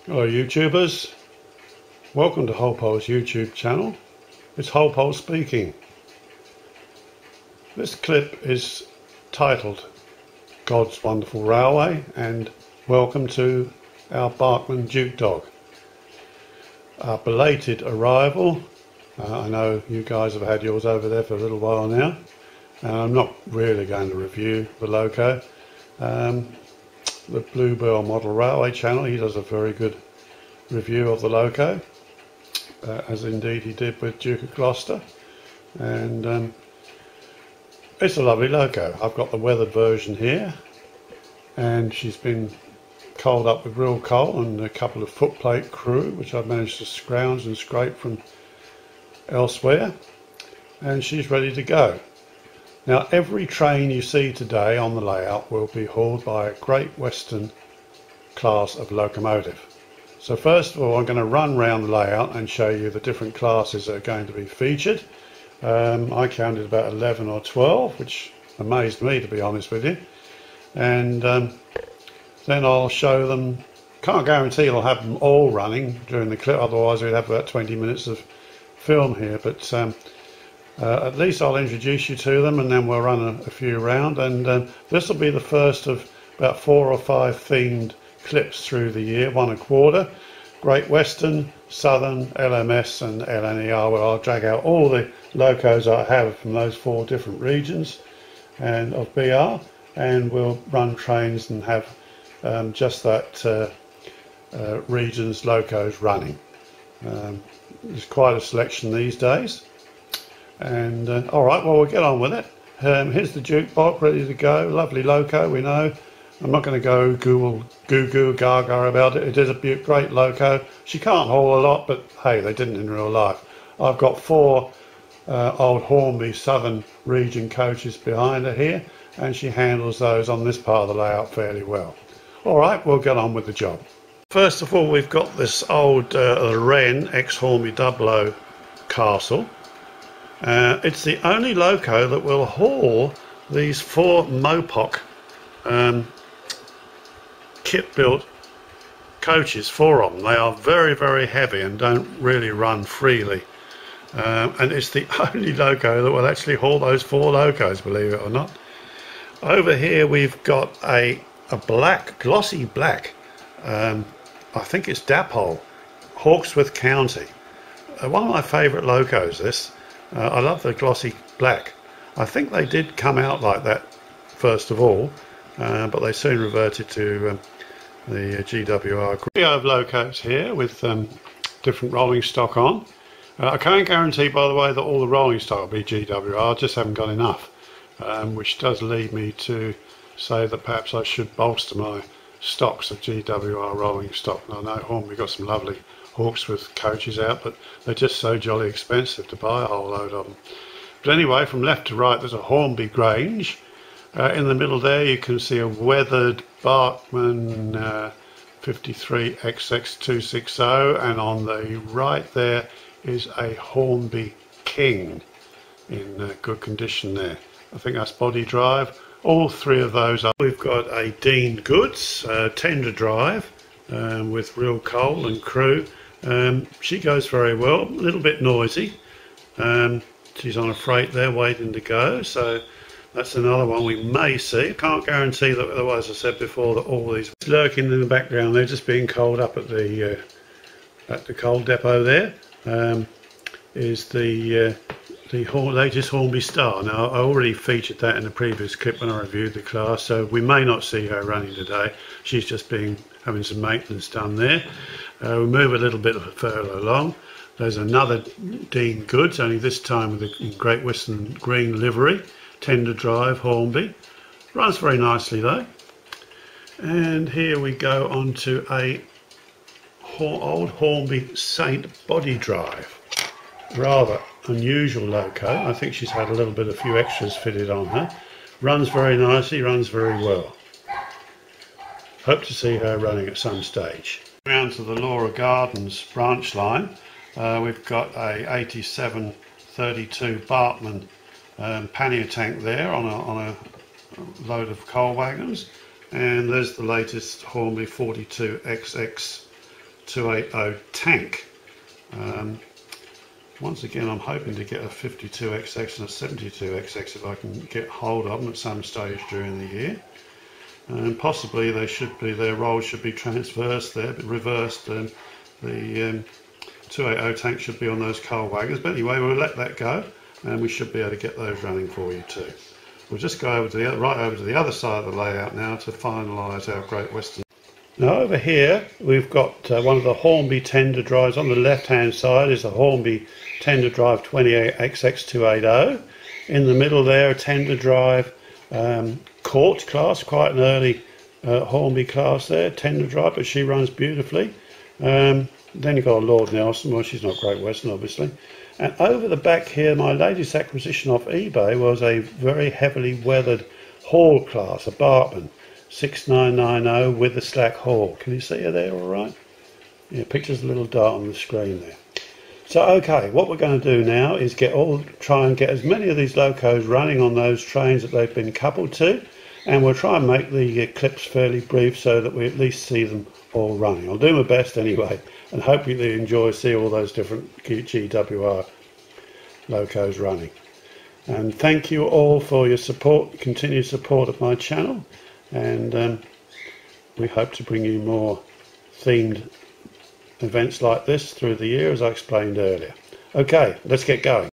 Hello YouTubers, welcome to Holpole's YouTube channel. It's Holpole speaking. This clip is titled God's Wonderful Railway and welcome to our Bachmann Dukedog. Our belated arrival. I know you guys have had yours over there for a little while now. I'm not really going to review the loco. The Bluebell Model Railway channel, he does a very good review of the loco, as indeed he did with Duke of Gloucester, and it's a lovely loco. I've got the weathered version here, and she's been coaled up with real coal and a couple of footplate crew which I've managed to scrounge and scrape from elsewhere, and she's ready to go. Now, every train you see today on the layout will be hauled by a Great Western class of locomotive. So first of all, I'm going to run round the layout and show you the different classes that are going to be featured. I counted about 11 or 12, which amazed me, to be honest with you. And then I'll show them. Can't guarantee I'll have them all running during the clip, otherwise we'd have about 20 minutes of film here. But at least I'll introduce you to them, and then we'll run a few around, and this will be the first of about 4 or 5 themed clips through the year, one a quarter. Great Western, Southern, LMS and LNER, where I'll drag out all the locos I have from those 4 different regions and of BR, and we'll run trains and have just that region's locos running. There's quite a selection these days. And alright, well, we'll get on with it. Here's the Dukedog ready to go. Lovely loco, we know. I'm not going to go goo goo gaga about it. It is a great loco. She can't haul a lot, but hey, they didn't in real life. I've got 4 old Hornby Southern region coaches behind her here, and she handles those on this part of the layout fairly well. Alright, we'll get on with the job. First of all, we've got this old Wren ex-Hornby Dublo castle. It's the only loco that will haul these 4 Mopoc kit-built coaches, 4 of them. They are very, very heavy and don't really run freely. And it's the only loco that will actually haul those 4 locos, believe it or not. Over here we've got a black, glossy black, I think it's Dapole, Hawksworth County. One of my favourite locos, this. I love the glossy black. I think they did come out like that first of all, but they soon reverted to the GWR. We have locos here with different rolling stock on. I can't guarantee, by the way, that all the rolling stock will be GWR. I just haven't got enough, which does lead me to say that perhaps I should bolster my stocks of GWR rolling stock. And I know Hornby got some lovely Hawksworth coaches out, but they're just so jolly expensive to buy a whole load of them. But anyway, from left to right there's a Hornby Grange. In the middle there you can see a weathered Bachmann 53XX260, and on the right there is a Hornby King in good condition there. I think that's body drive. All 3 of those are. We've got a Dean Goods tender drive with real coal and crew. She goes very well, a little bit noisy. She's on a freight there waiting to go, so that's another one we may see. Can't guarantee that, otherwise, as I said before, that all these lurking in the background, they're just being coaled up at the coal depot there. Is the latest Hornby Star. Now, I already featured that in the previous clip when I reviewed the class, so we may not see her running today. She's just having some maintenance done there. We move a little bit further along. There's another Dean Goods, only this time with a Great Western green livery, tender drive Hornby. Runs very nicely though. And here we go on to a old Hornby Saint body drive. Rather unusual loco. I think she's had a few extras fitted on her. Runs very nicely, runs very well. Hope to see her running at some stage. Round to the Laura Gardens branch line, we've got a 8732 Bachmann pannier tank there on a load of coal wagons, and there's the latest Hornby 42XX 280 tank. Once again, I'm hoping to get a 52XX and a 72XX if I can get hold of them at some stage during the year. And possibly their roles should be transversed there, but reversed, and the 280 tank should be on those coal wagons. But anyway, we'll let that go, and we should be able to get those running for you too. We'll just go over to right over to the other side of the layout now to finalise our Great Western. Now over here we've got one of the Hornby tender drives. On the left hand side is a Hornby tender drive 28XX280. In the middle there a tender drive Court class, quite an early Hornby class there, tender drive, but she runs beautifully. Then you've got a Lord Nelson. Well, she's not Great Western obviously. And over the back here, my latest acquisition off eBay was a very heavily weathered Hall class, a Bachmann 6990 with a slack Hall. Can you see her there all right? Yeah, picture's a little dark on the screen there. So okay, what we're going to do now is try and get as many of these locos running on those trains that they've been coupled to, and we'll try and make the clips fairly brief so that we at least see them all running. I'll do my best anyway, and hopefully they enjoy seeing all those different GWR locos running. And thank you all for your support, continued support of my channel, and we hope to bring you more themed events like this through the year, as I explained earlier. Okay, let's get going.